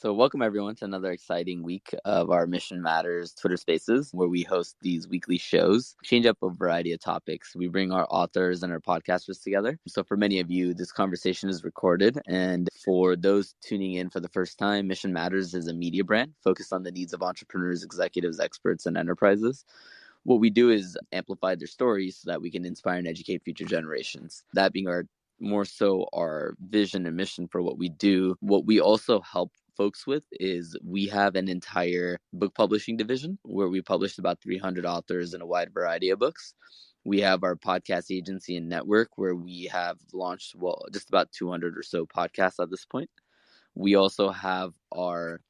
So welcome everyone to another exciting week of our Mission Matters Twitter Spaces, where we host these weekly shows, change up a variety of topics. We bring our authors and our podcasters together. So for many of you, this conversation is recorded. And for those tuning in for the first time, Mission Matters is a media brand focused on the needs of entrepreneurs, executives, experts, and enterprises. What we do is amplify their stories so that we can inspire and educate future generations. That being more so our vision and mission for what we do. What we also help folks with is we have an entire book publishing division where we published about 300 authors in a wide variety of books. We have our podcast agency and network where we have launched, just about 200 or so podcasts at this point. We also have our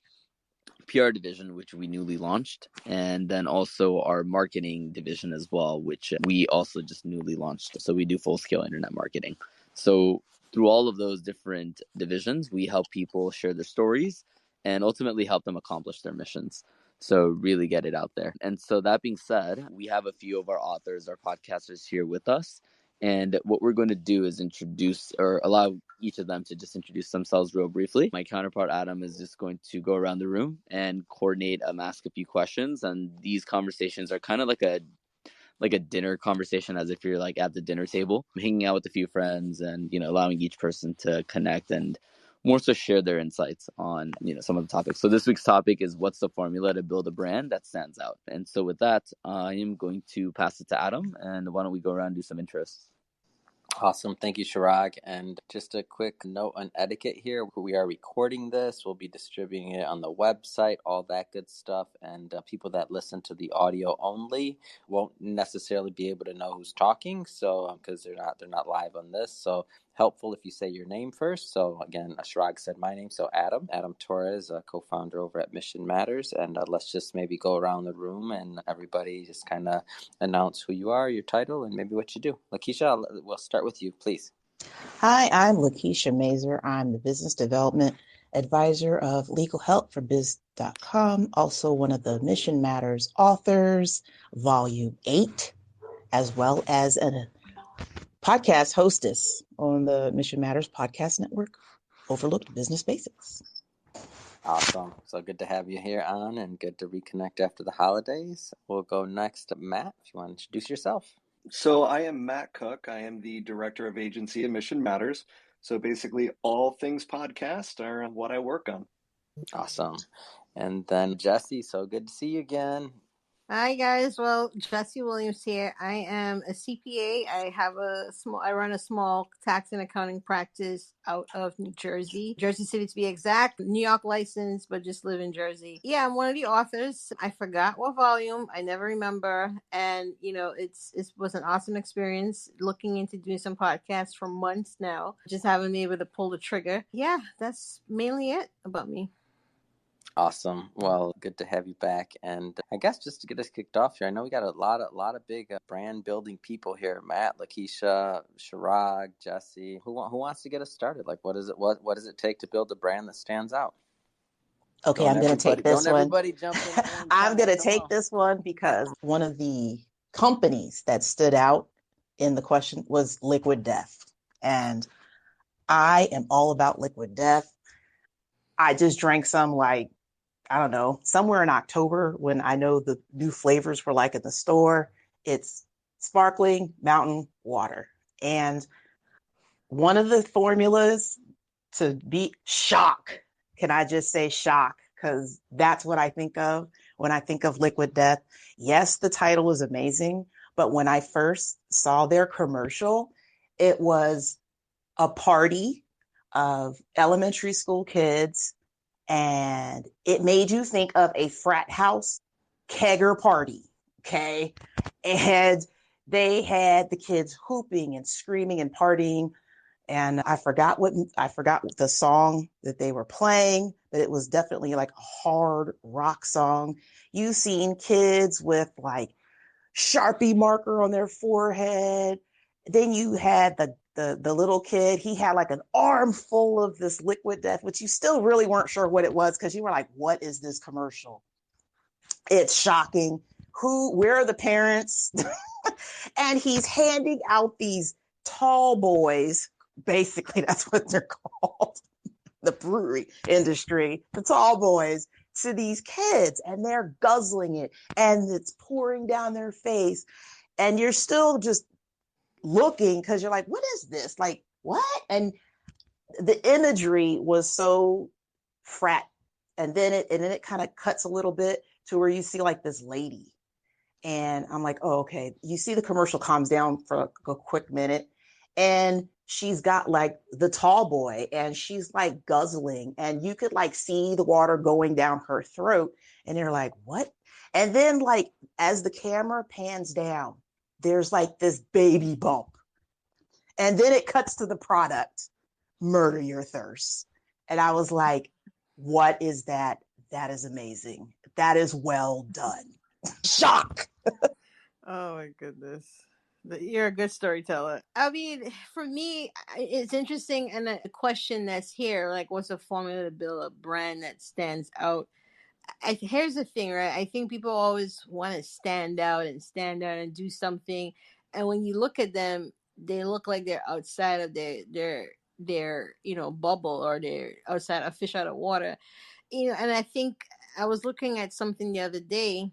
PR division, which we newly launched, and then also our marketing division as well, which we also just newly launched. So we do full-scale internet marketing. So through all of those different divisions, we help people share their stories and ultimately help them accomplish their missions. So really get it out there. And so that being said, we have a few of our authors, our podcasters here with us. And what we're going to do is introduce or allow each of them to just introduce themselves real briefly. My counterpart, Adam, is just going to go around the room and coordinate ask a few questions. And these conversations are kind of like a dinner conversation, as if you're like at the dinner table, hanging out with a few friends and, allowing each person to connect and more so share their insights on, some of the topics. So this week's topic is what's the formula to build a brand that stands out? And so with that, I am going to pass it to Adam. And why don't we go around and do some intros? Awesome. Thank you, Chirag. And just a quick note on etiquette here. We are recording this. We'll be distributing it on the website, all that good stuff. And people that listen to the audio only won't necessarily be able to know who's talking. So because they're not live on this. So helpful if you say your name first. So again, Chirag said my name. So Adam Torres, a co-founder over at Mission Matters. And let's just maybe go around the room and everybody just kind of announce who you are, your title, and maybe what you do. Lakeisha, we'll start with you, please. Hi, I'm Lakeisha Mazer. I'm the Business Development Advisor of Legal Help for Biz.com, also one of the Mission Matters authors, Volume 8, as well as a podcast hostess on the Mission Matters Podcast Network, Overlooked Business Basics. Awesome. So good to have you here on and good to reconnect after the holidays. We'll go next to Matt, if you want to introduce yourself. So I am Matt Cook. I am the Director of Agency at Mission Matters. So basically all things podcast are what I work on. Awesome. And then Jessie, so good to see you again. Hi guys. Well, Jessie Williams here. I am a CPA. I run a small tax and accounting practice out of New Jersey City to be exact. New York license, but just live in Jersey. Yeah, I'm one of the authors. I forgot what volume. I never remember. And it was an awesome experience looking into doing some podcasts for months now. Just haven't been able to pull the trigger. Yeah, that's mainly it about me. Awesome. Well, good to have you back. And I guess just to get us kicked off here, I know we got a lot of big brand building people here. Matt, Lakeisha, Chirag, Jessie. Who wants to get us started? Like, what does it take to build a brand that stands out? Okay, I'm going to take this one. Don't everybody jump in. I'm going to take this one because one of the companies that stood out in the question was Liquid Death. And I am all about Liquid Death. I just drank some somewhere in October when I know the new flavors were in the store. It's sparkling mountain water. And one of the formulas to beat shock, can I just say shock? Because that's what I think of when I think of Liquid Death. Yes, the title is amazing, but when I first saw their commercial, it was a party of elementary school kids. And it made you think of a frat house kegger party, okay? And they had the kids hooping and screaming and partying. And I forgot the song that they were playing, but it was definitely like a hard rock song. You've seen kids with Sharpie marker on their forehead. Then you had the little kid, he had an arm full of this Liquid Death, which you still really weren't sure what it was because you were like, what is this commercial? It's shocking. Where are the parents? And he's handing out these tall boys. Basically, that's what they're called. the brewery industry, the tall boys, to these kids, and they're guzzling it and it's pouring down their face. And you're still just looking because you're like, what is this? Like, what? And the imagery was so frat. And then it kind of cuts a little bit to where you see like this lady. And I'm like, oh, okay. You see the commercial calms down for a quick minute. And she's got like the tall boy and she's like guzzling. And you could like see the water going down her throat. And you're like, what? And then like as the camera pans down, there's like this baby bump. And then it cuts to the product, Murder Your Thirst. And I was like, what is that? That is amazing. That is well done. Shock. Oh my goodness. You're a good storyteller. I mean, for me, it's interesting. And a question that's here, like, what's a formula to build a brand that stands out? Here's the thing, right? I think people always want to stand out and do something. And when you look at them, they look like they're outside of their bubble, or they're outside a fish out of water. And I think I was looking at something the other day,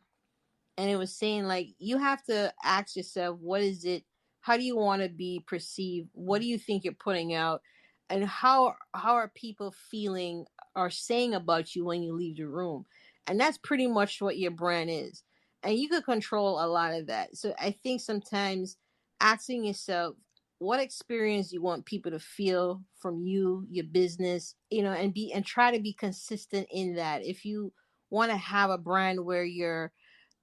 and it was saying, like, you have to ask yourself, what is it? How do you want to be perceived? What do you think you're putting out? And how are people feeling or saying about you when you leave the room? And that's pretty much what your brand is. And you could control a lot of that. So I think sometimes asking yourself, what experience you want people to feel from you, your business, and try to be consistent in that. If you want to have a brand where you're,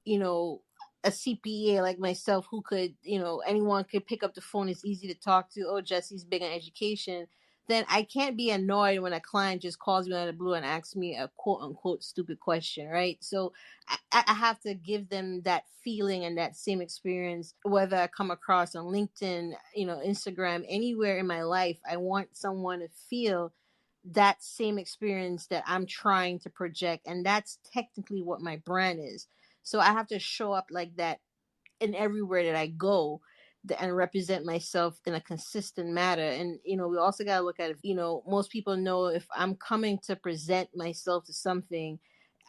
a CPA like myself, who could, anyone could pick up the phone, it's easy to talk to. Oh, Jessie's big on education. Then I can't be annoyed when a client just calls me out of the blue and asks me a quote unquote stupid question, right? So I have to give them that feeling and that same experience, whether I come across on LinkedIn, Instagram, anywhere in my life. I want someone to feel that same experience that I'm trying to project. And that's technically what my brand is. So I have to show up like that in everywhere that I go, and represent myself in a consistent manner. And, we also got to look at, if, most people know, if I'm coming to present myself to something,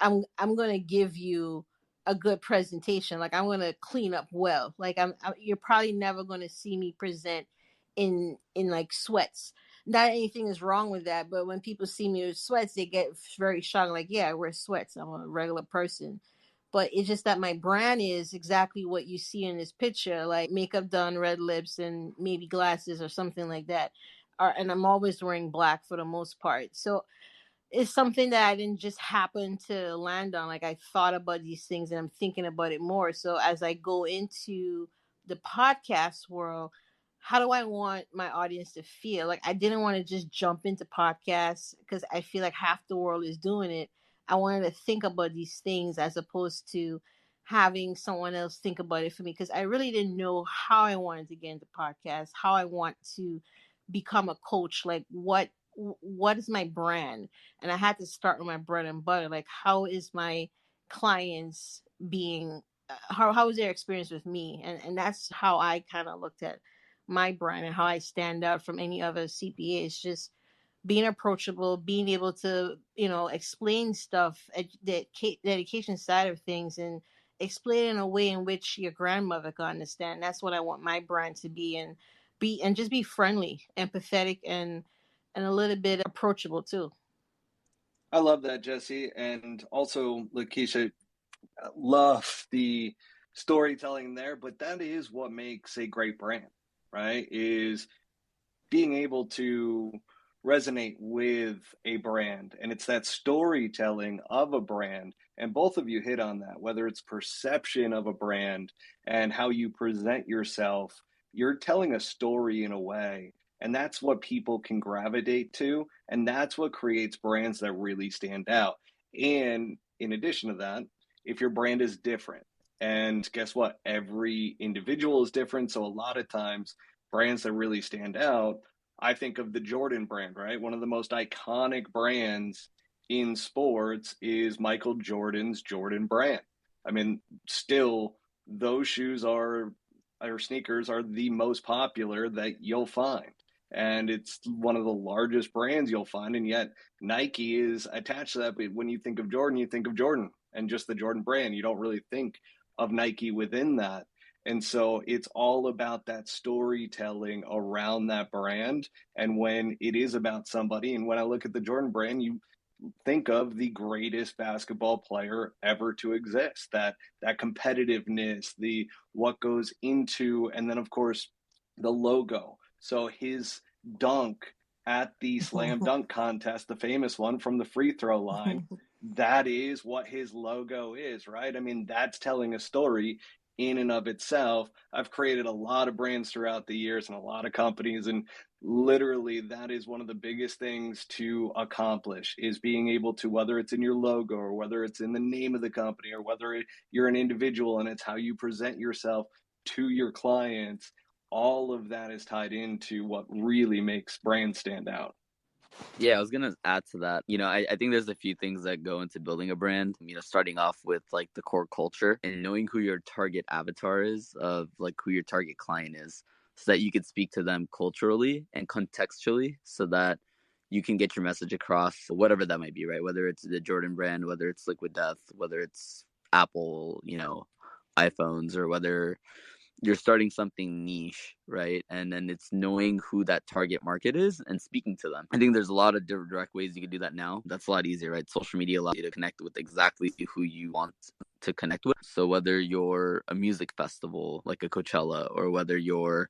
I'm going to give you a good presentation. Like, I'm going to clean up well. Like, you're probably never going to see me present in like sweats. Not anything is wrong with that, but when people see me with sweats, they get very shocked. Like, yeah, I wear sweats. I'm a regular person. But it's just that my brand is exactly what you see in this picture, like makeup done, red lips, and maybe glasses or something like that. And I'm always wearing black for the most part. So it's something that I didn't just happen to land on. Like, I thought about these things and I'm thinking about it more. So as I go into the podcast world, how do I want my audience to feel? Like, I didn't want to just jump into podcasts because I feel like half the world is doing it. I wanted to think about these things as opposed to having someone else think about it for me, because I really didn't know how I wanted to get into podcasts, how I want to become a coach. Like, what is my brand? And I had to start with my bread and butter. Like, how is my clients being, how is their experience with me? And that's how I kind of looked at my brand and how I stand out from any other CPA. It's just being approachable, being able to, explain stuff, the education side of things, and explain in a way in which your grandmother can understand. That's what I want my brand to be, and just be friendly, empathetic, and a little bit approachable too. I love that, Jessie. And also, Lakeisha, love the storytelling there, but that is what makes a great brand, right? Is being able to resonate with a brand. And it's that storytelling of a brand. And both of you hit on that, whether it's perception of a brand and how you present yourself, you're telling a story in a way. And that's what people can gravitate to. And that's what creates brands that really stand out. And in addition to that, if your brand is different, and guess what? Every individual is different. So a lot of times, brands that really stand out, I think of the Jordan brand, right? One of the most iconic brands in sports is Michael Jordan's Jordan brand. I mean, still, those shoes or sneakers are the most popular that you'll find. and it's one of the largest brands you'll find. And yet Nike is attached to that. But when you think of Jordan, you think of Jordan and just the Jordan brand. You don't really think of Nike within that. And so it's all about that storytelling around that brand. And when it is about somebody, and when I look at the Jordan brand, you think of the greatest basketball player ever to exist, that competitiveness, the what goes into, and then of course the logo. So his dunk at the slam dunk contest, the famous one from the free throw line, that is what his logo is, right? I mean, that's telling a story in and of itself. I've created a lot of brands throughout the years and a lot of companies, and literally that is one of the biggest things to accomplish, is being able to, whether it's in your logo or whether it's in the name of the company or whether you're an individual and it's how you present yourself to your clients, all of that is tied into what really makes brands stand out. Yeah, I was gonna add to that. I think there's a few things that go into building a brand. Starting off with like the core culture and knowing who your target avatar is, of like who your target client is, so that you could speak to them culturally and contextually, so that you can get your message across, whatever that might be, right? Whether it's the Jordan brand, whether it's Liquid Death, whether it's Apple, iPhones, or whether you're starting something niche, right? And then it's knowing who that target market is and speaking to them. I think there's a lot of direct ways you can do that now. That's a lot easier, right? Social media allows you to connect with exactly who you want to connect with. So whether you're a music festival like a Coachella, or whether you're,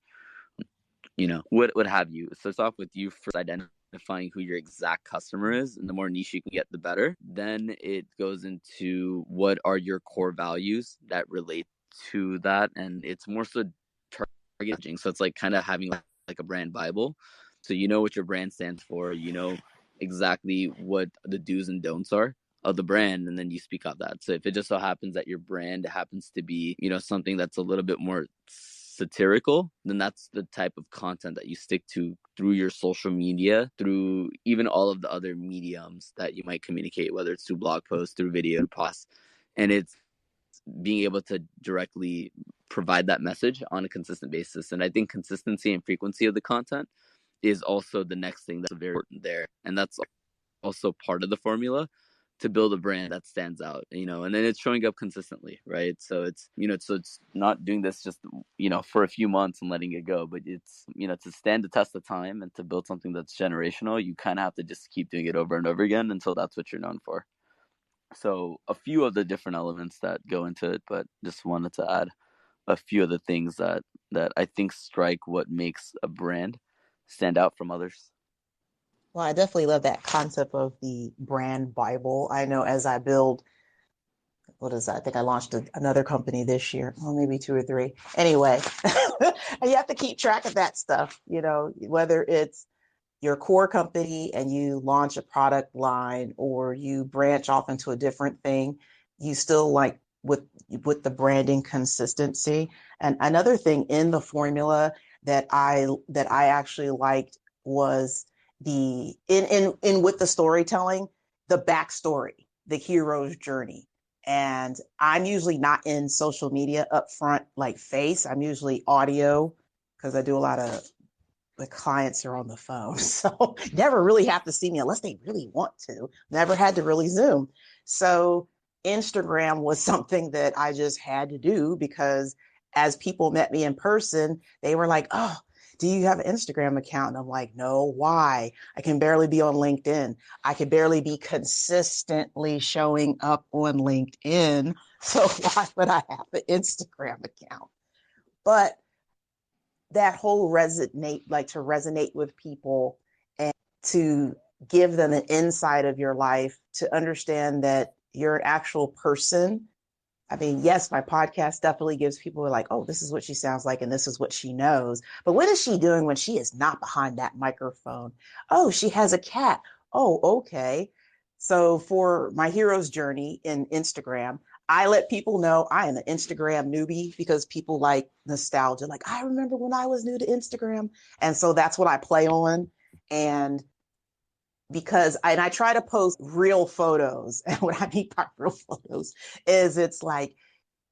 what have you. So it's off with you first identifying who your exact customer is, and the more niche you can get, the better. Then it goes into what are your core values that relate to that, and it's more so targeting. So it's like kind of having like a brand Bible, so what your brand stands for, exactly what the do's and don'ts are of the brand, and then you speak out that. So if it just so happens that your brand happens to be something that's a little bit more satirical, then that's the type of content that you stick to through your social media, through even all of the other mediums that you might communicate, whether it's through blog posts, through video and posts. And it's being able to directly provide that message on a consistent basis. And I think consistency and frequency of the content is also the next thing that's very important there. And that's also part of the formula to build a brand that stands out, and then it's showing up consistently, right? So it's, so it's not doing this just, for a few months and letting it go, but it's, to stand the test of time and to build something that's generational, you kind of have to just keep doing it over and over again until that's what you're known for. So a few of the different elements that go into it, but just wanted to add a few of the things that I think strike what makes a brand stand out from others. Well, I definitely love that concept of the brand Bible. I know as I build, what is that? I think I launched another company this year, or maybe 2 or 3. Anyway, and you have to keep track of that stuff, whether it's your core company and you launch a product line or you branch off into a different thing, you still like with the branding consistency. And another thing in the formula that I actually liked was the in with the storytelling, the backstory, the hero's journey. And I'm usually not in social media up front like face. I'm usually audio because I do a lot of the clients are on the phone. So never really have to see me unless they really want to. Never had to really Zoom. So Instagram was something that I just had to do because as people met me in person, they were like, oh, do you have an Instagram account? And I'm like, no, why? I can barely be on LinkedIn. I can barely be consistently showing up on LinkedIn. So why would I have an Instagram account? But that whole resonate with people and to give them an insight of your life, to understand that you're an actual person. I mean, yes, my podcast definitely gives people like, oh, this is what she sounds like and this is what she knows. But what is she doing when she is not behind that microphone? Oh, she has a cat. Oh, okay. So for my hero's journey in Instagram, I let people know I am an Instagram newbie because people like nostalgia. Like, I remember when I was new to Instagram. And so that's what I play on. And because I try to post real photos. And what I mean by real photos is it's like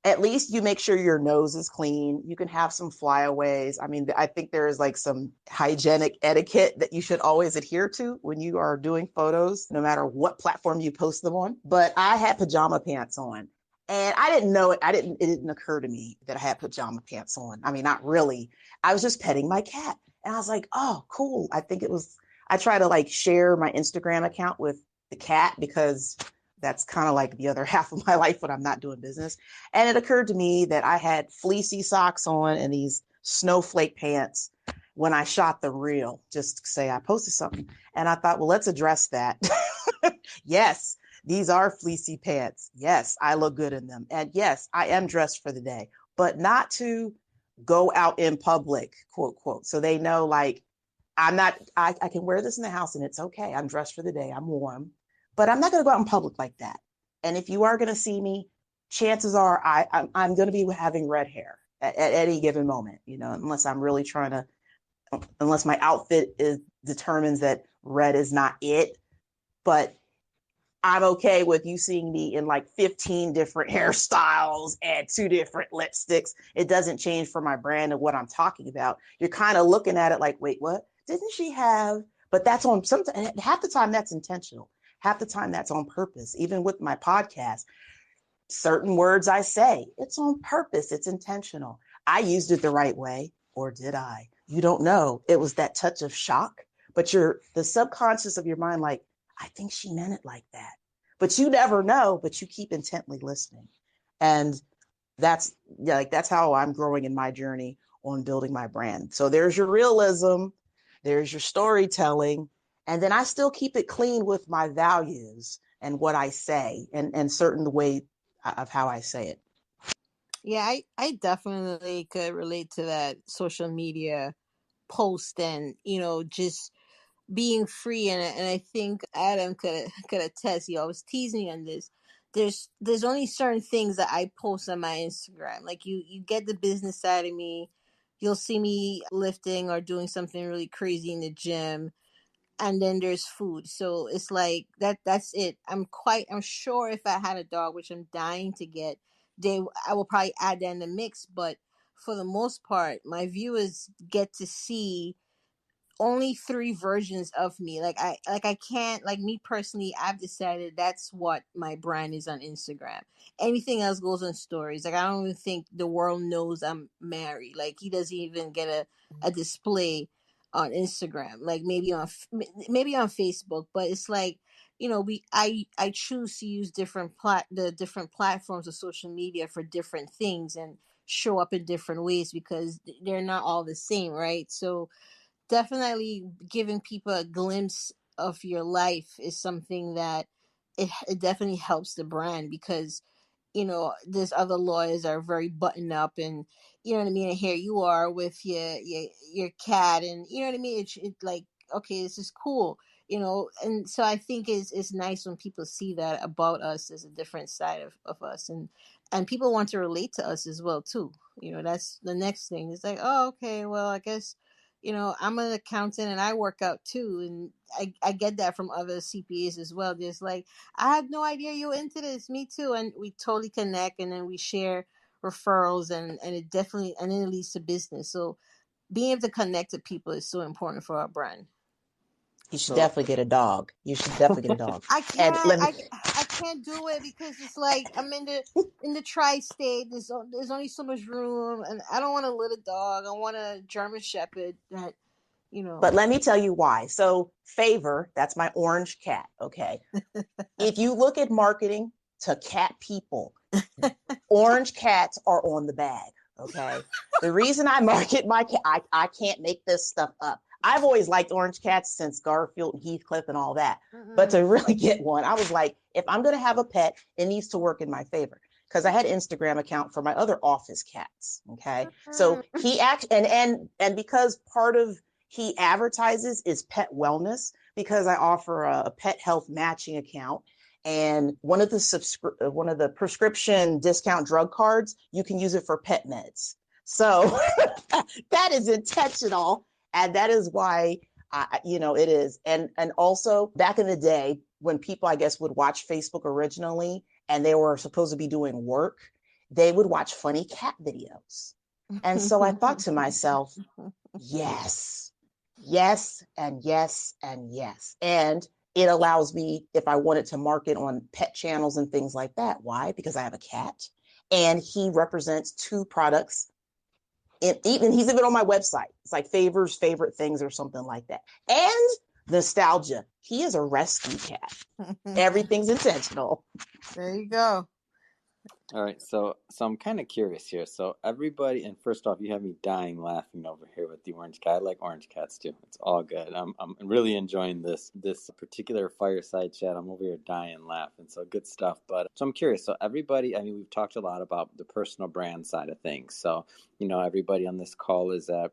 at least you make sure your nose is clean. You can have some flyaways. I mean, I think there is like some hygienic etiquette that you should always adhere to when you are doing photos, no matter what platform you post them on. But I had pajama pants on. And I didn't know it. It didn't occur to me that I had pajama pants on. I mean, not really. I was just petting my cat. And I was like, oh, cool. I try to like share my Instagram account with the cat because that's kind of like the other half of my life when I'm not doing business. And it occurred to me that I had fleecy socks on and these snowflake pants when I shot the reel, just to say I posted something. And I thought, well, let's address that. Yes, these are fleecy pants. Yes, I look good in them. And yes, I am dressed for the day, but not to go out in public, quote, quote. So they know, like, I can wear this in the house and it's okay. I'm dressed for the day. I'm warm, but I'm not going to go out in public like that. And if you are going to see me, chances are I'm going to be having red hair at any given moment, unless I'm really unless my outfit determines that red is not it. But I'm okay with you seeing me in like 15 different hairstyles and 2 different lipsticks. It doesn't change for my brand and what I'm talking about. You're kind of looking at it like, wait, what? Didn't she have? But that's on half the time that's intentional. Half the time that's on purpose. Even with my podcast, certain words I say, it's on purpose. It's intentional. I used it the right way, or did I? You don't know. It was that touch of shock, but the subconscious of your mind, like, I think she meant it like that. But you never know, but you keep intently listening. And that's how I'm growing in my journey on building my brand. So there's your realism, there's your storytelling, and then I still keep it clean with my values and what I say and certain way of how I say it. Yeah, I definitely could relate to that social media post and, just being free. And I think Adam could attest. He always teased me on this. There's only certain things that I post on my Instagram. Like you get the business side of me. You'll see me lifting or doing something really crazy in the gym. And then there's food. So it's like that's it. I'm sure if I had a dog, which I'm dying to get, I will probably add that in the mix. But for the most part, my viewers get to see only 3 versions of me. I can't, like, me personally, I've decided that's what my brand is on Instagram. Anything else goes on stories. Like, I don't even think the world knows I'm married. Like, he doesn't even get a display on Instagram. Like, maybe on Facebook, but it's like, I choose to use the different platforms of social media for different things and show up in different ways because they're not all the same, right? So definitely giving people a glimpse of your life is something that it definitely helps the brand because there's other lawyers that are very buttoned up and you know what I mean, and here you are with your cat and you know what I mean, it like, okay, this is cool, and so I think it's nice when people see that about us as a different side of us, and people want to relate to us as well too. That's the next thing. It's like, oh, okay, well, I guess I'm an accountant and I work out too. And I get that from other CPAs as well. There's like, I had no idea you were into this. Me too. And we totally connect and then we share referrals and it definitely, and then it leads to business. So being able to connect to people is so important for our brand. You should definitely get a dog. You should definitely get a dog. I can't. I can't do it because it's like I'm in the tri-state. There's only so much room, and I don't want a little dog. I want a German Shepherd that, But let me tell you why. So Favor, that's my orange cat. Okay. If you look at marketing to cat people, orange cats are on the bag. Okay. The reason I market my cat, I can't make this stuff up. I've always liked orange cats since Garfield and Heathcliff and all that. Mm-hmm. But to really get one, I was like, if I'm going to have a pet, it needs to work in my favor. Because I had an Instagram account for my other office cats. Okay. Mm-hmm. So he and because part of he advertises is pet wellness, because I offer a pet health matching account. And one of the prescription discount drug cards, you can use it for pet meds. So that is intentional. And that is why, it is. And also back in the day when people, I guess, would watch Facebook originally and they were supposed to be doing work, they would watch funny cat videos. And so I thought to myself, yes, yes, and yes, and yes. And it allows me, if I wanted to market on pet channels and things like that. Why? Because I have a cat and he represents two products. Even he's even on my website. It's like favors, favorite things, or something like that. And nostalgia. He is a rescue cat. Everything's intentional. There you go. All right, so I'm kind of curious here. So everybody, and first off, you have me dying laughing over here with the orange cat. I like orange cats too. It's all good. I'm really enjoying this particular fireside chat. I'm over here dying laughing. So good stuff. But so I'm curious. So everybody, I mean, we've talked a lot about the personal brand side of things. So everybody on this call is at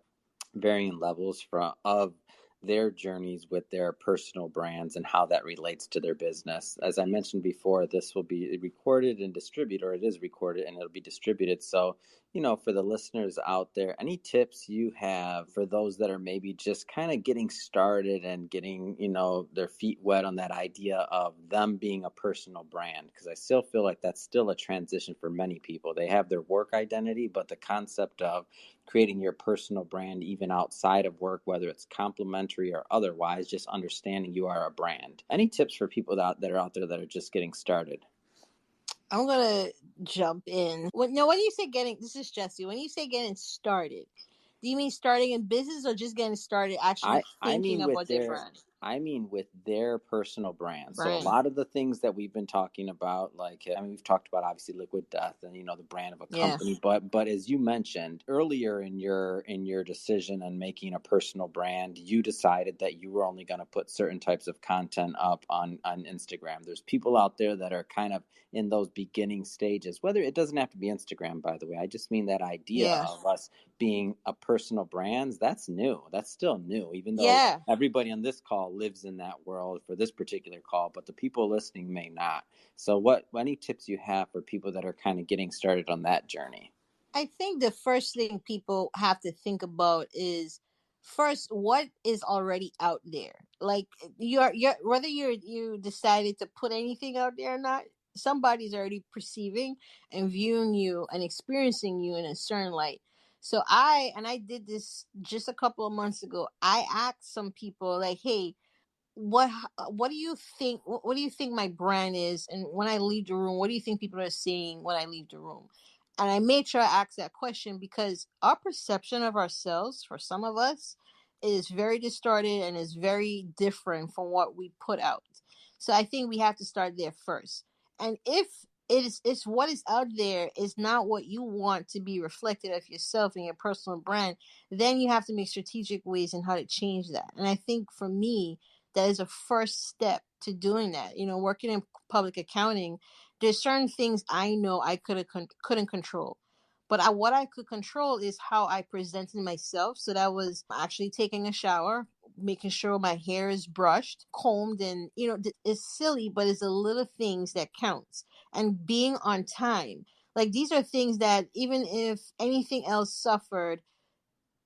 varying levels of their journeys with their personal brands and how that relates to their business. As I mentioned before, this will be recorded and distributed, or it is recorded and it'll be distributed. So, for the listeners out there, any tips you have for those that are maybe just kind of getting started and getting, their feet wet on that idea of them being a personal brand? Because I still feel like that's still a transition for many people. They have their work identity, but the concept of creating your personal brand even outside of work, whether it's complimentary or otherwise, just understanding you are a brand. Any tips for people that are out there that are just getting started? I'm going to jump in. When you say this is Jessie, when you say getting started, do you mean starting in business or just getting started actually thinking about their brand? I mean with their personal brand. So a lot of the things that we've been talking about, we've talked about obviously Liquid Death and the brand of a company, but as you mentioned earlier in your decision on making a personal brand, you decided that you were only going to put certain types of content up on Instagram. There's people out there that are kind of in those beginning stages, whether it doesn't have to be Instagram, by the way. I just mean that idea of us being a personal brands. That's new. That's still new, even though everybody on this call lives in that world for this particular call, but the people listening may not. So any tips you have for people that are kind of getting started on that journey? I think the first thing people have to think about is first, what is already out there? Like you're whether you decided to put anything out there or not, somebody's already perceiving and viewing you and experiencing you in a certain light. So I did this just a couple of months ago. I asked some people like, hey, what do you think what do you think my brand is, and when I leave the room, what do you think people are seeing when I leave the room? And I made sure I asked that question because our perception of ourselves, for some of us, is very distorted and is very different from what we put out. So I think we have to start there first. And if it's what is out there is not what you want to be reflected of yourself and your personal brand, then you have to make strategic ways in how to change that. And I think for me, that is a first step to doing that. Working in public accounting, there's certain things I know I couldn't control. But what I could control is how I presented myself. So that was actually taking a shower, making sure my hair is brushed, combed, and it's silly, but it's the little things that counts. And being on time. Like these are things that even if anything else suffered,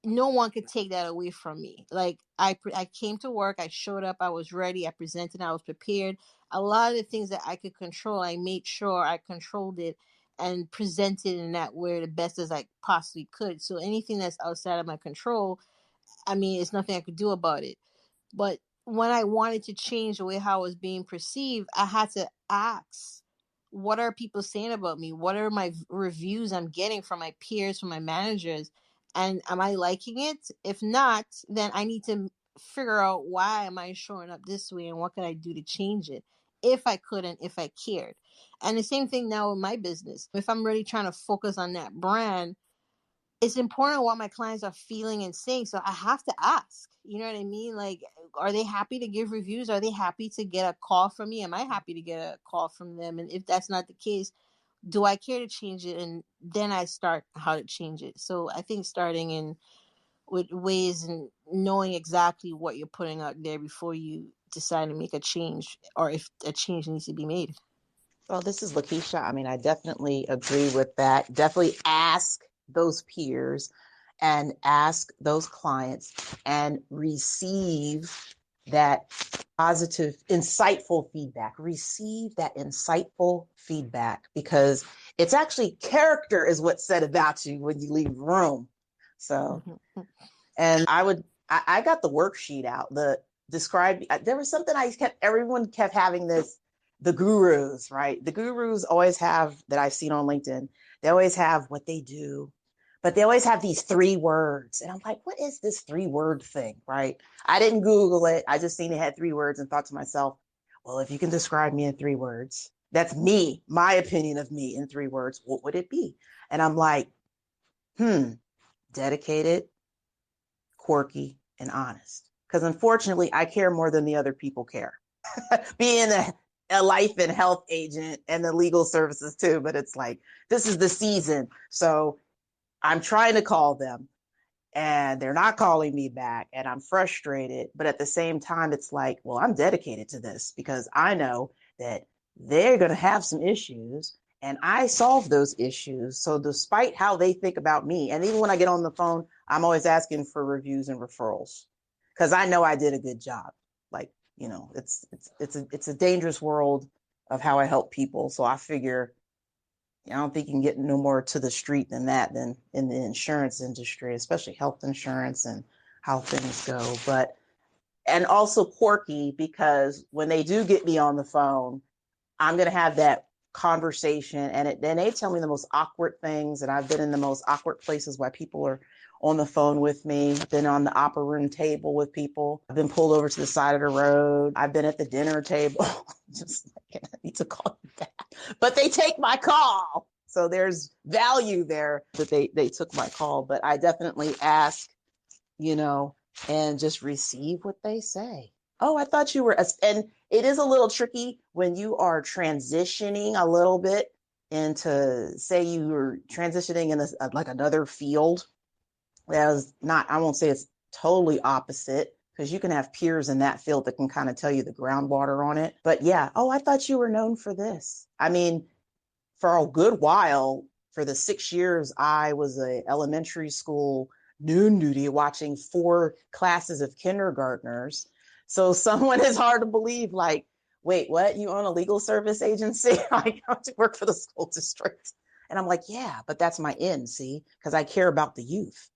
no one could take that away from me. Like I came to work, I showed up, I was ready, I presented, I was prepared. A lot of the things that I could control, I made sure I controlled it and presented in that way the best as I possibly could. So anything that's outside of my control, I mean, it's nothing I could do about it. But when I wanted to change the way how I was being perceived, I had to ask, what are people saying about me? What are my reviews I'm getting from my peers, from my managers? And am I liking it? If not, then I need to figure out why am I showing up this way and what can I do to change it if I couldn't, if I cared. And the same thing now with my business. If I'm really trying to focus on that brand, it's important what my clients are feeling and saying. So I have to ask, you know what I mean? Like, are they happy to give reviews? Are they happy to get a call from me? Am I happy to get a call from them? And if that's not the case, do I care to change it? And then I start how to change it. So I think starting in with ways and knowing exactly what you're putting out there before you decide to make a change, or if a change needs to be made. Well, this is Lakeisha. I mean, I definitely agree with that. Definitely ask those peers and ask those clients and receive that positive, insightful feedback. Receive that insightful feedback, because it's actually character is what's said about you when you leave the room. So, and I got the worksheet out, there was something everyone kept having this, the gurus, right? The gurus always have, that I've seen on LinkedIn, they always have what they do, but they always have these 3 words. And I'm like, what is this 3-word thing, right? I didn't Google it. I just seen it had 3 words and thought to myself, well, if you can describe me in 3 words, that's me, my opinion of me in 3 words, what would it be? And I'm like, dedicated, quirky, and honest. Because unfortunately, I care more than the other people care. Being a life and health agent and the legal services too, but it's like, this is the season. So I'm trying to call them and they're not calling me back and I'm frustrated. But at the same time, it's like, well, I'm dedicated to this because I know that they're going to have some issues and I solve those issues. So despite how they think about me, and even when I get on the phone, I'm always asking for reviews and referrals because I know I did a good job. Like, it's a dangerous world of how I help people. So I figure, I don't think you can get no more to the street than that, than in the insurance industry, especially health insurance and how things go. But, and also quirky, because when they do get me on the phone, I'm going to have that conversation and then they tell me the most awkward things. And I've been in the most awkward places where people are on the phone with me. I've been on the opera room table with people. I've been pulled over to the side of the road. I've been at the dinner table. Just like, I need to call you back. But they take my call. So there's value there that they took my call. But I definitely ask, and just receive what they say. Oh, I thought you were, and it is a little tricky when you are transitioning a little bit into, say you were transitioning in like another field. As not, I won't say it's totally opposite, because you can have peers in that field that can kind of tell you the groundwater on it. But yeah, oh, I thought you were known for this. I mean, for a good while, for the 6 years I was a elementary school noon duty watching 4 classes of kindergartners. So someone is hard to believe, like, wait, what? You own a legal service agency? I go to work for the school district. And I'm like, yeah, but that's my end, see, because I care about the youth.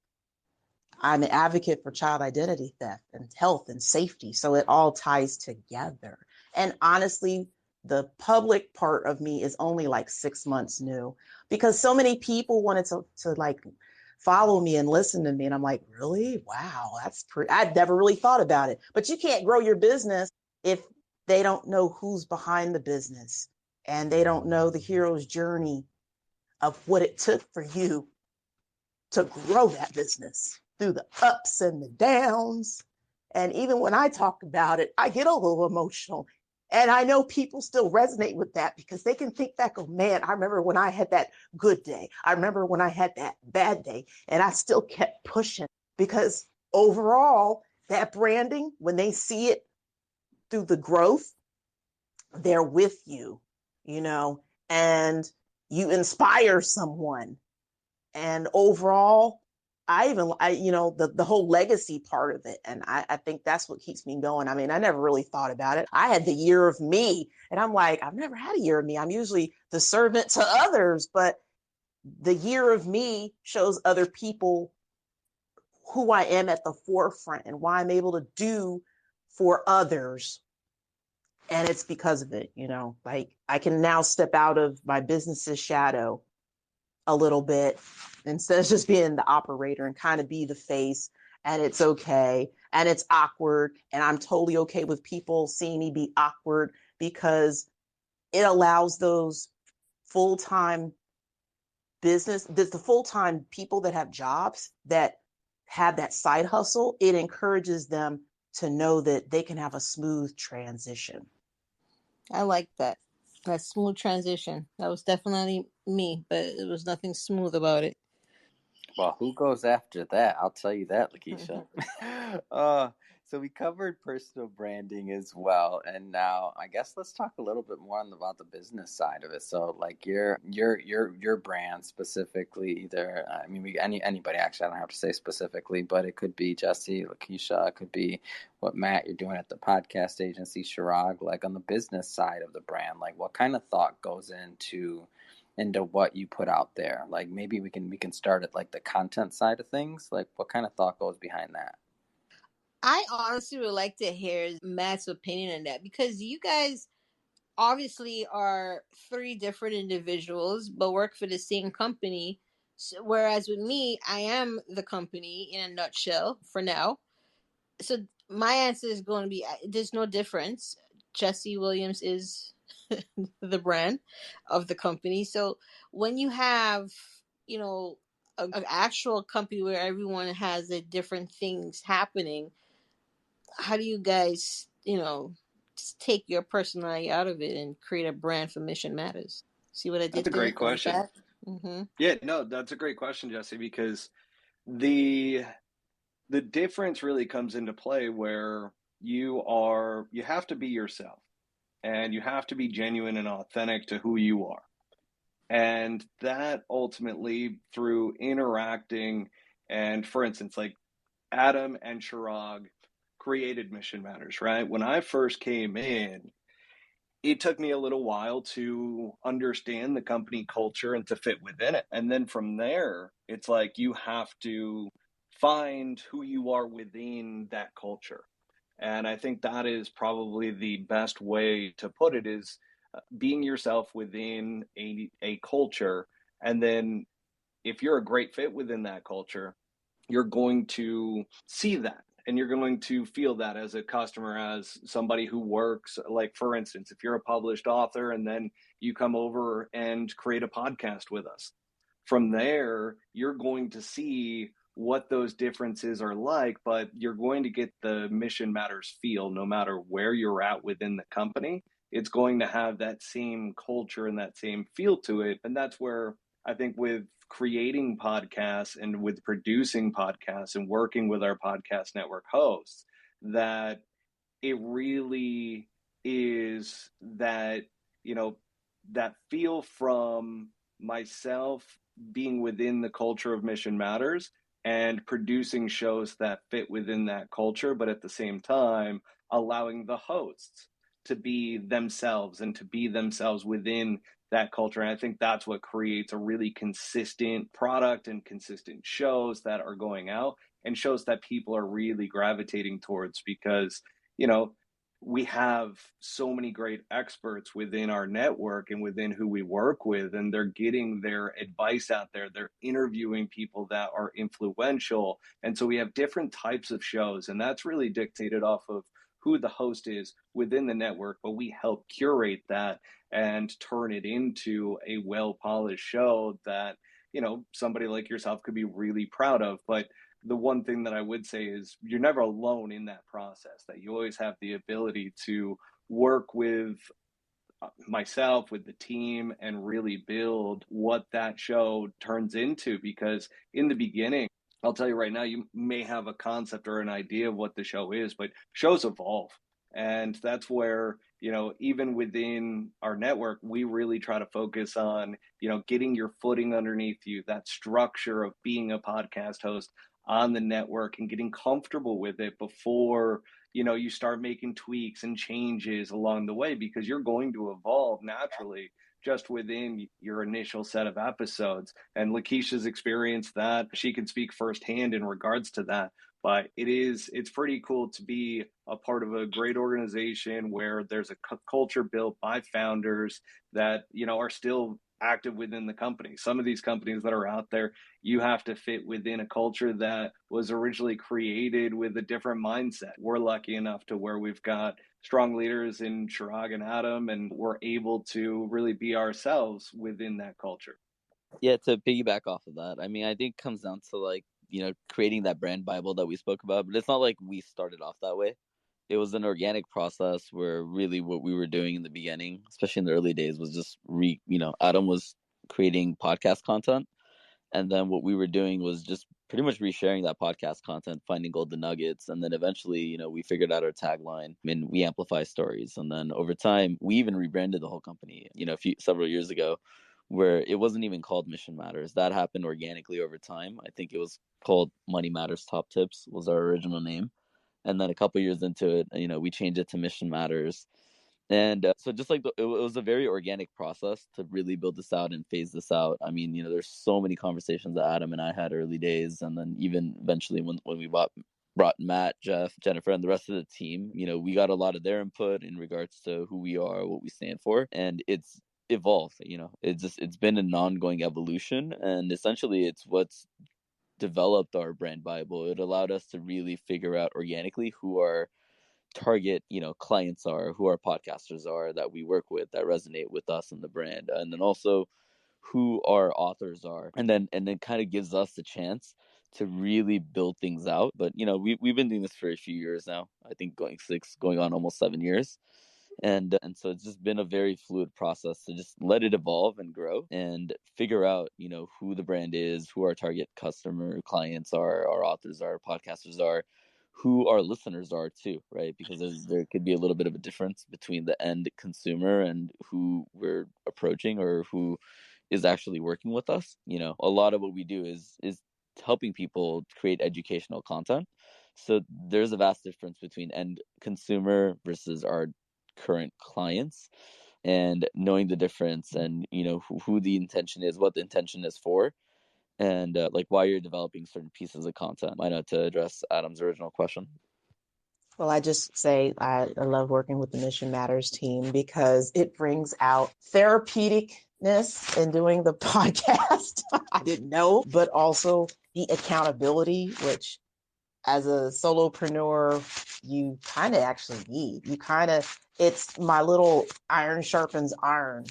I'm an advocate for child identity theft and health and safety. So it all ties together. And honestly, the public part of me is only like 6 months new, because so many people wanted to like follow me and listen to me. And I'm like, really? Wow, that's pretty. I'd never really thought about it. But you can't grow your business if they don't know who's behind the business and they don't know the hero's journey of what it took for you to grow that business through the ups and the downs. And even when I talk about it, I get a little emotional. And I know people still resonate with that because they can think back, oh man, I remember when I had that good day. I remember when I had that bad day. And I still kept pushing, because overall, that branding, when they see it through the growth, they're with you, and you inspire someone. And overall, the whole legacy part of it. And I think that's what keeps me going. I mean, I never really thought about it. I had the year of me, and I'm like, I've never had a year of me. I'm usually the servant to others, but the year of me shows other people who I am at the forefront and why I'm able to do for others. And it's because of it, like I can now step out of my business's shadow a little bit instead of just being the operator, and kind of be the face. And it's okay. And it's awkward. And I'm totally okay with people seeing me be awkward, because it allows those full-time the full-time people that have jobs that have that side hustle. It encourages them to know that they can have a smooth transition. I like that. That smooth transition. That was definitely me, but it was nothing smooth about it. Well, who goes after that? I'll tell you that, Lakeisha. So we covered personal branding as well, and now I guess let's talk a little bit more about the business side of it. So, like your brand specifically, either I mean, anybody actually. I don't have to say specifically, but it could be Jessie, Lakeisha, it could be what Matt you're doing at the podcast agency, Chirag. Like on the business side of the brand, like what kind of thought goes into what you put out there? Like maybe we can start at like the content side of things. Like what kind of thought goes behind that? I honestly would like to hear Matt's opinion on that, because you guys obviously are three different individuals but work for the same company. So, whereas with me, I am the company in a nutshell for now. So my answer is going to be there's no difference. Jessie Williams is the brand of the company. So when you have, an actual company where everyone has the different things happening, how do you guys, just take your personality out of it and create a brand for Mission Matters? See what I That's did a there? great question. Mm-hmm. Yeah, no, that's a great question, Jesse, because the difference really comes into play where you have to be yourself, and you have to be genuine and authentic to who you are. And that ultimately through interacting, and for instance, like Adam and Chirag created Mission Matters, right? When I first came in, it took me a little while to understand the company culture and to fit within it. And then from there, it's like you have to find who you are within that culture. And I think that is probably the best way to put it, is being yourself within a culture. And then if you're a great fit within that culture, you're going to see that, and you're going to feel that as a customer, as somebody who works, like for instance, if you're a published author and then you come over and create a podcast with us, from there you're going to see what those differences are like, but you're going to get the Mission Matters feel no matter where you're at within the company. It's going to have that same culture and that same feel to it. And that's where I think with creating podcasts and with producing podcasts and working with our podcast network hosts, that it really is that, that feel from myself being within the culture of Mission Matters and producing shows that fit within that culture, but at the same time, allowing the hosts to be themselves and to be themselves within that culture. And I think that's what creates a really consistent product and consistent shows that are going out, and shows that people are really gravitating towards, because, we have so many great experts within our network and within who we work with, and they're getting their advice out there. They're interviewing people that are influential. And so we have different types of shows, and that's really dictated off of who the host is within the network, but we help curate that and turn it into a well-polished show that, somebody like yourself could be really proud of. But the one thing that I would say is you're never alone in that process, that you always have the ability to work with myself, with the team, and really build what that show turns into. Because in the beginning, I'll tell you right now, you may have a concept or an idea of what the show is, but shows evolve. And that's where, even within our network, we really try to focus on, getting your footing underneath you, that structure of being a podcast host on the network, and getting comfortable with it before, you start making tweaks and changes along the way, because you're going to evolve naturally just within your initial set of episodes. And Lakeisha's experienced that. She can speak firsthand in regards to that. But it's pretty cool to be a part of a great organization where there's a culture built by founders that, are still active within the company. Some of these companies that are out there, you have to fit within a culture that was originally created with a different mindset. We're lucky enough to where we've got strong leaders in Chirag and Adam, and we're able to really be ourselves within that culture. Yeah, to piggyback off of that, I mean, I think it comes down to like, creating that brand Bible that we spoke about, but it's not like we started off that way. It was an organic process where really what we were doing in the beginning, especially in the early days, was just Adam was creating podcast content. And then what we were doing was just pretty much resharing that podcast content, finding golden nuggets. And then eventually, we figured out our tagline and we amplify stories. And then over time, we even rebranded the whole company, several years ago, where it wasn't even called Mission Matters. That happened organically over time. I think it was called Money Matters Top Tips was our original name. And then a couple years into it, we changed it to Mission Matters. And so just like it was a very organic process to really build this out and phase this out. I mean, there's so many conversations that Adam and I had early days. And then even eventually when we brought Matt, Jeff, Jennifer, and the rest of the team, we got a lot of their input in regards to who we are, what we stand for. And it's evolved, it's been an ongoing evolution. And essentially it's what's developed our brand Bible. It allowed us to really figure out organically who our target clients are, who our podcasters are that we work with, that resonate with us and the brand, and then also who our authors are, and then kind of gives us the chance to really build things out. But we've been doing this for a few years now. I think going on almost 7 years. And so it's just been a very fluid process to just let it evolve and grow and figure out, who the brand is, who our target customer clients are, our authors are, podcasters are, who our listeners are too, right? Because there could be a little bit of a difference between the end consumer and who we're approaching or who is actually working with us. A lot of what we do is helping people create educational content. So there's a vast difference between end consumer versus our current clients, and knowing the difference and who the intention is, what the intention is for, and like why you're developing certain pieces of content. I know, to address Adam's original question. Well, I just say I love working with the Mission Matters team because it brings out therapeuticness in doing the podcast. I didn't know, but also the accountability, which as a solopreneur, you kind of actually need. It's my little iron sharpens iron,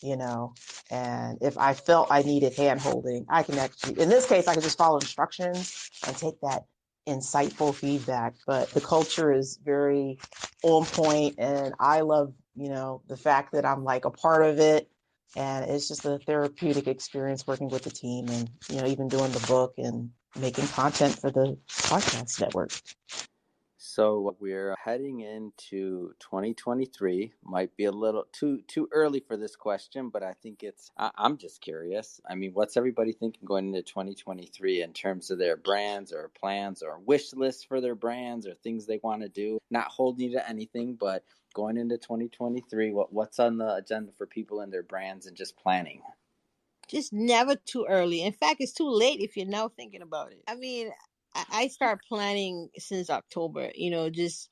and if I felt I needed hand holding, I can actually, in this case, I could just follow instructions and take that insightful feedback. But the culture is very on point, and I love, the fact that I'm like a part of it. And it's just a therapeutic experience working with the team and, even doing the book and making content for the podcast network. So we're heading into 2023. Might be a little too early for this question, but I think I'm just curious. I mean, what's everybody thinking going into 2023 in terms of their brands or plans or wish lists for their brands or things they want to do? Not holding you to anything, but going into 2023, what's on the agenda for people and their brands and just planning? Just never too early. In fact, it's too late if you're now thinking about it. I mean, I start planning since October, just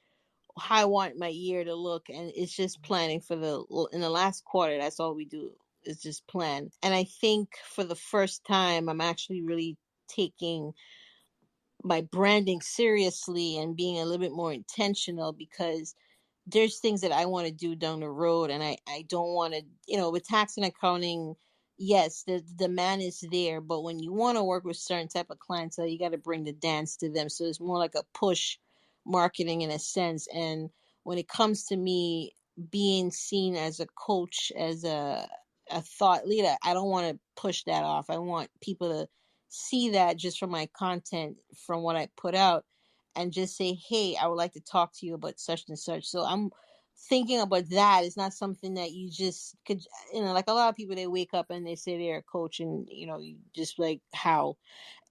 how I want my year to look. And it's just planning in the last quarter. That's all we do is just plan. And I think for the first time, I'm actually really taking my branding seriously and being a little bit more intentional, because there's things that I want to do down the road, and I don't want to, with tax and accounting, yes, the demand is there, but when you want to work with certain type of clientele, you got to bring the dance to them. So it's more like a push marketing in a sense. And when it comes to me being seen as a coach, as a thought leader, I don't want to push that off. I want people to see that just from my content, from what I put out, and just say, hey, I would like to talk to you about such and such. So I'm thinking about that. It's not something that you just could, like a lot of people, they wake up and they say they're a coach and, you just like, how?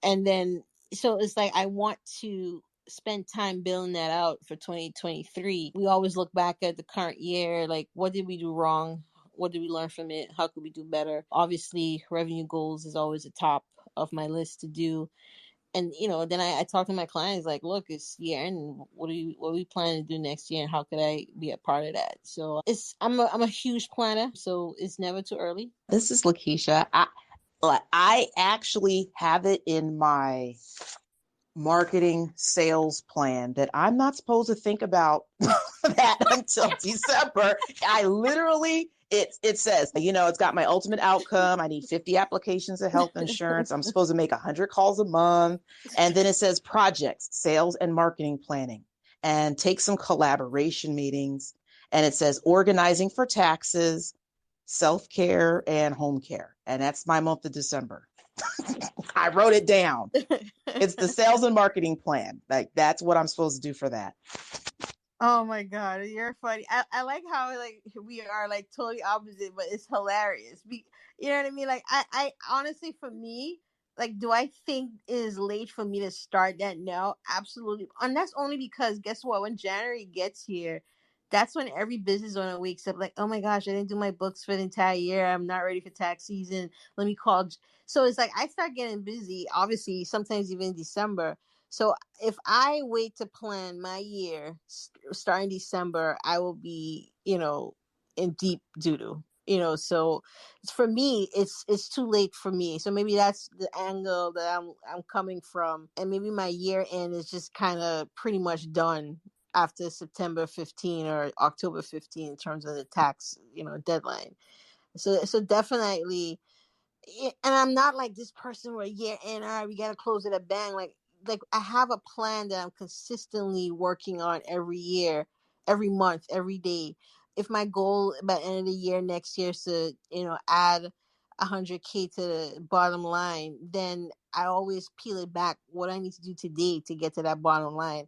And then, so it's like, I want to spend time building that out for 2023. We always look back at the current year, like, what did we do wrong? What did we learn from it? How could we do better? Obviously, revenue goals is always the top of my list to do. And, then I talk to my clients like, look, it's year end. What are we planning to do next year? And how could I be a part of that? So I'm a huge planner. So it's never too early. This is Lakeisha. I actually have it in my marketing sales plan that I'm not supposed to think about that until December. I literally, it says, it's got my ultimate outcome. I need 50 applications of health insurance. I'm supposed to make 100 calls a month. And then it says projects, sales and marketing planning, and take some collaboration meetings. And it says organizing for taxes, self-care, and home care. And that's my month of December. I wrote it down. It's the sales and marketing plan. Like that's what I'm supposed to do for that. Oh my God, you're funny. I like how like we are like totally opposite, but it's hilarious. You know what I mean? Like I honestly, for me, like, do I think it is late for me to start that now? Absolutely. And that's only because guess what? When January gets here, that's when every business owner wakes up like, oh my gosh, I didn't do my books for the entire year. I'm not ready for tax season. Let me call. So it's like I start getting busy, obviously, sometimes even in December. So if I wait to plan my year starting December, I will be, in deep doo-doo. So for me, it's too late for me. So maybe that's the angle that I'm coming from, and maybe my year end is just kind of pretty much done after September 15 or October 15 in terms of the tax, deadline. So definitely, and I'm not like this person where year end, all right, we gotta close it at bang. Like I have a plan that I'm consistently working on every year, every month, every day. If my goal by the end of the year next year is to, add 100K to the bottom line, then I always peel it back what I need to do today to get to that bottom line.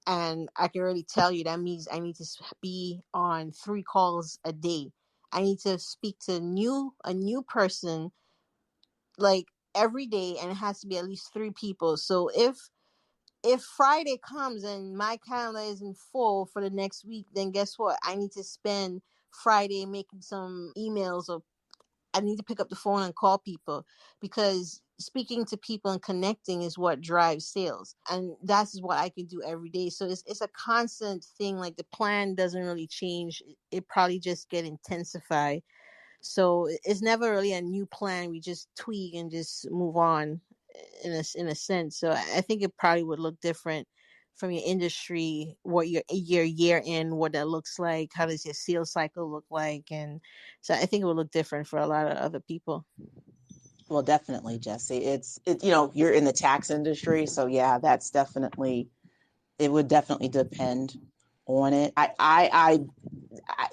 And I can already tell you that means I need to be on 3 calls a day. I need to speak to a new person like every day, and it has to be at least 3 people. So if Friday comes and my calendar isn't full for the next week, then guess what? I need to spend Friday making some emails, or I need to pick up the phone and call people, because speaking to people and connecting is what drives sales. And that's what I can do every day. So it's a constant thing. Like the plan doesn't really change. It probably just get intensified. So it's never really a new plan. We just tweak and just move on in a sense. So I think it probably would look different from your industry, what your year in, what that looks like, how does your sales cycle look like, and so I think it would look different for a lot of other people. Well, definitely, Jesse. You're in the tax industry, so yeah, it would definitely depend on it.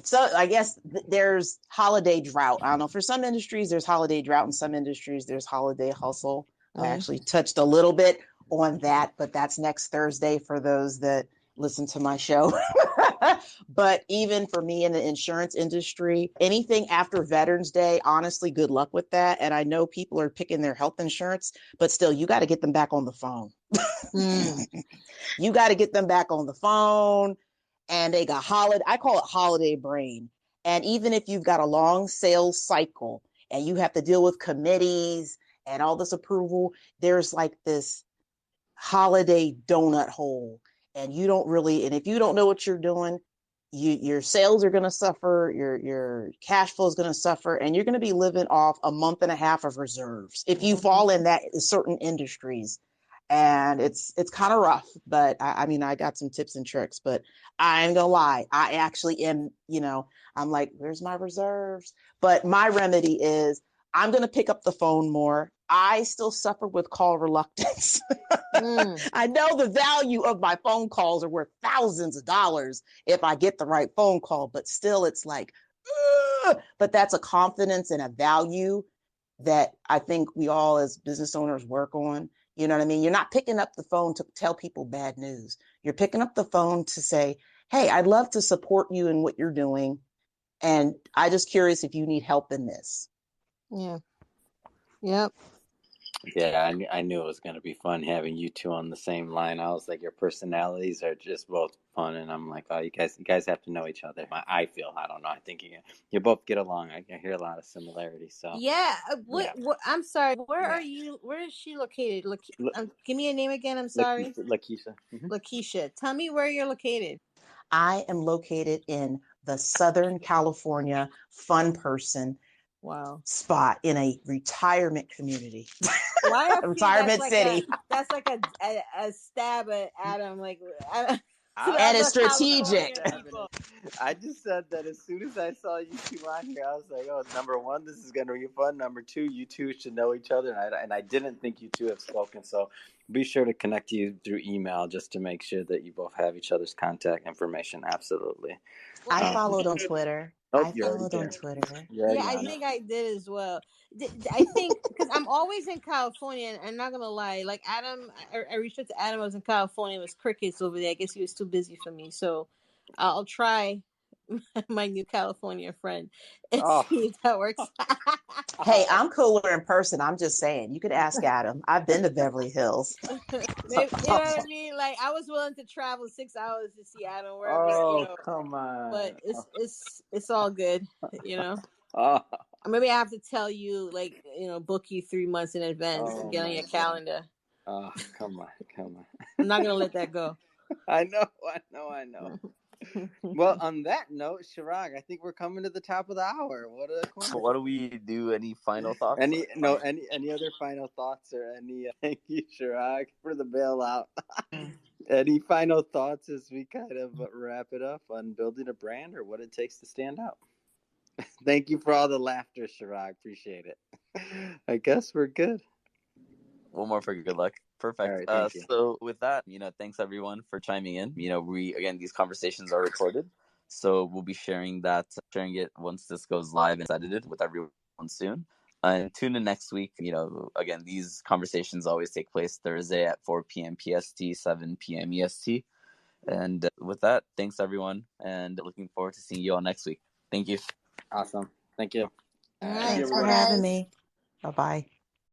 So I guess there's holiday drought. I don't know. For some industries, there's holiday drought. In some industries, there's holiday hustle. I actually touched a little bit on that, but that's next Thursday for those that listen to my show. But even for me in the insurance industry, anything after Veterans Day, honestly, good luck with that. And I know people are picking their health insurance, but still, you got to get them back on the phone. You got to get them back on the phone. And they got I call it holiday brain. And even if you've got a long sales cycle and you have to deal with committees and all this approval, there's like this holiday donut hole. And if you don't know what you're doing, your sales are going to suffer, your cash flow is going to suffer, and you're going to be living off a month and a half of reserves if you fall in that certain industries. And it's kind of rough, but I mean, I got some tips and tricks, but I ain't gonna lie. I actually am, I'm like, where's my reserves? But my remedy is I'm going to pick up the phone more. I still suffer with call reluctance. I know the value of my phone calls are worth thousands of dollars if I get the right phone call, but still it's like, but that's a confidence and a value that I think we all as business owners work on. You know what I mean? You're not picking up the phone to tell people bad news. You're picking up the phone to say, hey, I'd love to support you in what you're doing. And I'm just curious if you need help in this. Yeah. Yep. Yeah, I knew it was going to be fun having you two on the same line. I was like, your personalities are just both fun, and I'm like, oh, you guys have to know each other. I feel, I don't know, I think you both get along. I hear a lot of similarities. So yeah. yeah. What? I'm sorry. Where are you? Where is she located? Give me a name again. I'm sorry. Lakeisha. Lakeisha. Tell me where you're located. I am located in the Southern California fun person spot in a retirement community. Why I retirement city. That's like a stab at Adam. Like, and it's strategic. I just said that as soon as I saw you two on here, I was like, oh, number one, this is going to be fun. Number two, you two should know each other. And I didn't think you two have spoken. So be sure to connect you through email just to make sure that you both have each other's contact information. Absolutely. I followed on Twitter. Oh, I you're already followed on there. Twitter. You're Yeah, already I on it. think I did as well. I think because I'm always in California, and I'm not gonna lie. Like Adam, I reached out to Adam. I was in California. It was crickets over there. I guess he was too busy for me. So I'll try my new California friend and Oh, see if that works. Hey, oh, I'm cooler in person. I'm just saying. You could ask Adam. I've been to Beverly Hills. Maybe, you know what I mean? Like I was willing to travel 6 hours to see Adam wherever, oh, come But on. it's all good, Oh, Maybe I have to tell you, like, book you 3 months in advance and oh get on my your God. calendar. Oh, come on, come on. I'm not gonna let that go. I know. Well, on that note, Shirag, I think we're coming to the top of the hour. What a So what do we do? Any final thoughts? any other final thoughts or any thank you, Shirag, for the bailout. Any final thoughts as we kind of wrap it up on building a brand or what it takes to stand out? Thank you for all the laughter, Shirag. Appreciate it. I guess we're good. One more for good luck. Perfect. All right, thank you. So with that, thanks everyone for chiming in. These conversations are recorded, so we'll be sharing it once this goes live and it's edited with everyone soon. And tune in next week. Again, these conversations always take place Thursday at 4 p.m. PST, 7 p.m. EST. And with that, thanks everyone, and looking forward to seeing you all next week. Thank you. Awesome. Thank you. All right, Thanks for bye, having guys. me. Bye-bye.